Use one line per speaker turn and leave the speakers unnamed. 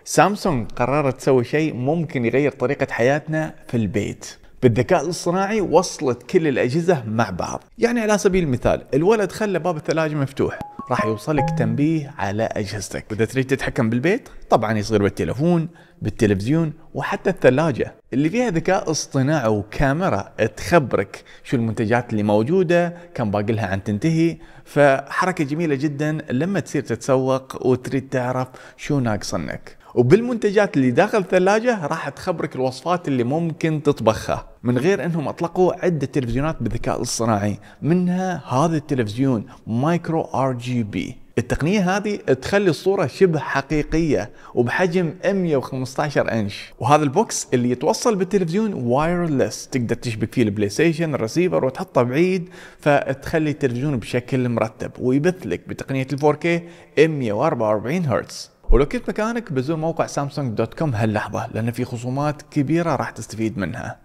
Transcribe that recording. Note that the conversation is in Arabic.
سامسونج قررت تسوي شيء ممكن يغير طريقة حياتنا في البيت. بالذكاء الاصطناعي وصلت كل الأجهزة مع بعض. يعني على سبيل المثال الولد خلى باب الثلاجة مفتوح، راح يوصلك تنبيه على أجهزتك. وإذا تريد تتحكم بالبيت طبعا يصير بالتلفون، بالتلفزيون، وحتى الثلاجة اللي فيها ذكاء اصطناعي وكاميرا تخبرك شو المنتجات اللي موجودة، كم باقي لها عن تنتهي. فحركة جميلة جدا لما تصير تتسوق وتريد تعرف شو ناقص منك. وبالمنتجات اللي داخل الثلاجة راح تخبرك الوصفات اللي ممكن تطبخها، من غير انهم اطلقوا عدة تلفزيونات بالذكاء الاصطناعي، منها هذا التلفزيون مايكرو RGB. التقنية هذه تخلي الصورة شبه حقيقية وبحجم 115 انش. وهذا البوكس اللي يتوصل بالتلفزيون وايرلس، تقدر تشبك فيه البلاي ستيشن الرسيفر وتحطه بعيد، فتخلي التلفزيون بشكل مرتب ويبث لك بتقنية ال 4K 144 هرتز. ولو كنت مكانك بزور موقع samsung.com هاللحظة، لأن في خصومات كبيرة راح تستفيد منها.